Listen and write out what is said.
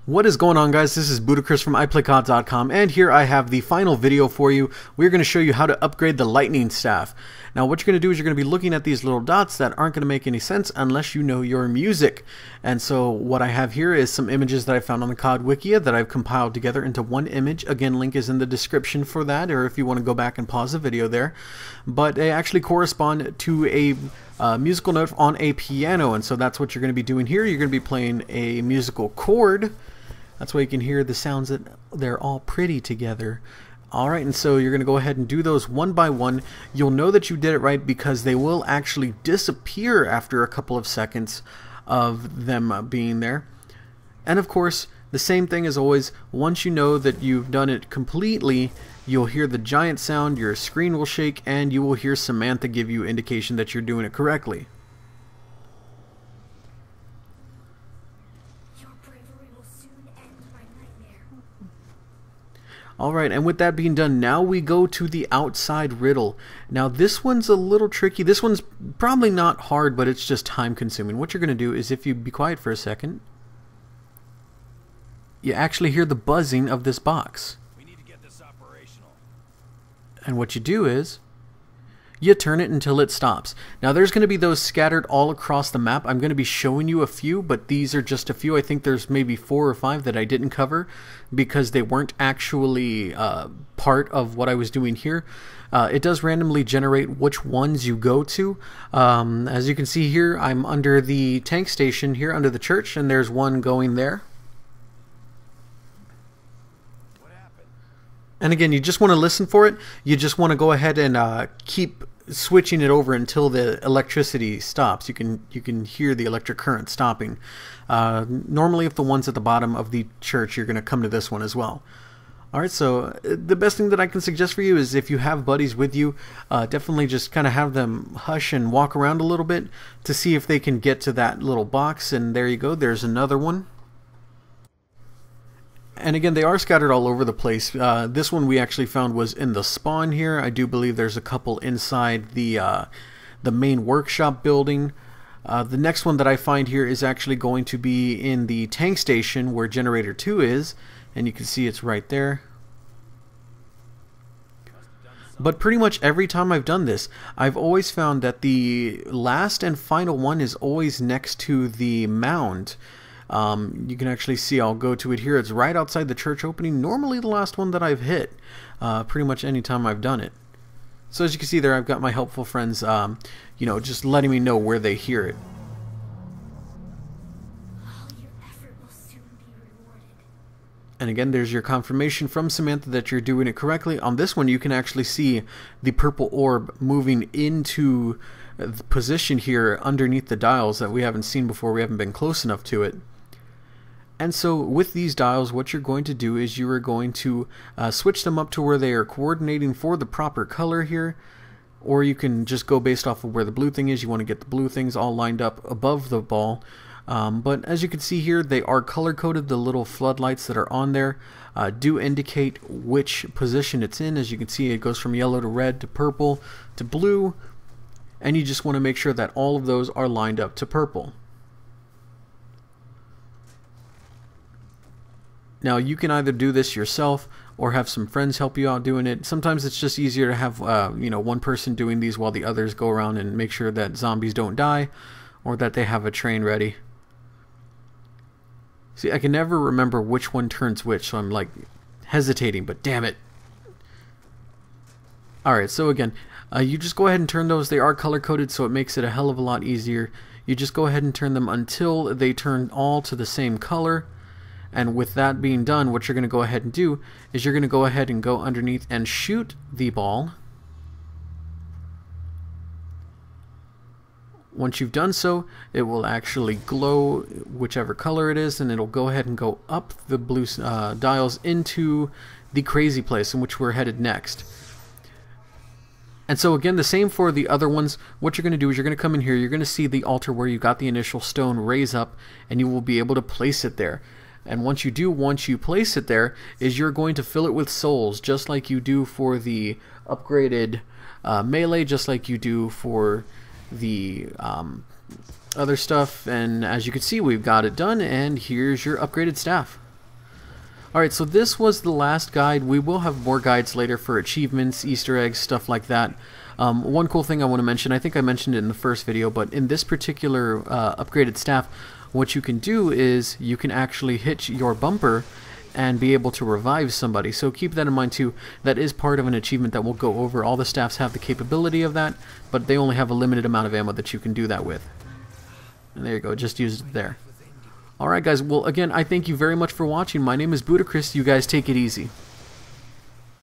What is going on, guys? This is Buddhacrous from iPlayCOD.com, and here I have the final video for you. We're going to show you how to upgrade the lightning staff. Now what you're going to do is you're going to be looking at these little dots that aren't going to make any sense unless you know your music. And so what I have here is some images that I found on the COD Wikia that I've compiled together into one image. Again, link is in the description for that, or if you want to go back and pause the video there. But they actually correspond to a musical note on a piano, and so that's what you're going to be doing here. You're going to be playing a musical chord. That's why you can hear the sounds that they're all pretty together. Alright, and so you're going to go ahead and do those one by one. You'll know that you did it right because they will actually disappear after a couple of seconds of them being there. And of course, the same thing as always, once you know that you've done it completely, you'll hear the giant sound, your screen will shake, and you will hear Samantha give you indication that you're doing it correctly. Alright, and with that being done, now we go to the outside riddle. Now this one's a little tricky. This one's probably not hard, but it's just time consuming. What you're going to do is, if you be quiet for a second, you actually hear the buzzing of this box. We need to get this operational. And what you do is, you turn it until it stops. Now there's going to be those scattered all across the map. I'm going to be showing you a few, but these are just a few. I think there's maybe 4 or 5 that I didn't cover because they weren't actually part of what I was doing here. It does randomly generate which ones you go to. As you can see here, I'm under the tank station here under the church, and there's one going there. And again, you just want to listen for it. You just want to go ahead and keep switching it over until the electricity stops. You can hear the electric current stopping. Normally, if the one's at the bottom of the church, you're going to come to this one as well. Alright, so the best thing that I can suggest for you is, if you have buddies with you, definitely just kind of have them hush and walk around a little bit to see if they can get to that little box. And there you go, there's another one. And again, they are scattered all over the place. This one we actually found was in the spawn here. I do believe there's a couple inside the main workshop building. The next one that I find here is actually going to be in the tank station where generator 2 is, and you can see it's right there. But pretty much every time I've done this, I've always found that the last and final one is always next to the mound. You can actually see, I'll go to it here, it's right outside the church opening, normally the last one that I've hit, pretty much any time I've done it. So as you can see there, I've got my helpful friends, you know, just letting me know where they hear it. And again, there's your confirmation from Samantha that you're doing it correctly. On this one, you can actually see the purple orb moving into the position here underneath the dials that we haven't seen before. We haven't been close enough to it. And so with these dials, what you're going to do is you are going to switch them up to where they are coordinating for the proper color here. Or you can just go based off of where the blue thing is. You want to get the blue things all lined up above the ball. But as you can see here, they are color-coded. The little floodlights that are on there do indicate which position it's in. As you can see, it goes from yellow to red to purple to blue. And you just want to make sure that all of those are lined up to purple. Now you can either do this yourself or have some friends help you out doing it. Sometimes it's just easier to have you know, one person doing these while the others go around and make sure that zombies don't die or that they have a train ready. See, I can never remember which one turns which, so I'm like hesitating, but damn it. Alright, so again, you just go ahead and turn those. They are color-coded, so it makes it a hell of a lot easier. You just go ahead and turn them until they turn all to the same color. And with that being done, what you're going to go ahead and do is you're going to go ahead and go underneath and shoot the ball. Once you've done so, it will actually glow whichever color it is, and it'll go ahead and go up the blue dials into the crazy place in which we're headed next. And so again, the same for the other ones. What you're going to do is you're going to come in here, you're going to see the altar where you got the initial stone raise up, and you will be able to place it there. And once you place it there, is you're going to fill it with souls, just like you do for the upgraded melee, just like you do for the other stuff. And as you can see, we've got it done, and here's your upgraded staff. Alright, so this was the last guide. We will have more guides later for achievements, Easter eggs, stuff like that. One cool thing I want to mention, I think I mentioned it in the first video, but in this particular upgraded staff, what you can do is you can actually hit your bumper and be able to revive somebody. So keep that in mind too. That is part of an achievement that we'll go over. All the staffs have the capability of that, but they only have a limited amount of ammo that you can do that with. And there you go, just use it there. Alright guys, well again, I thank you very much for watching. My name is Buddhacrous. You guys take it easy.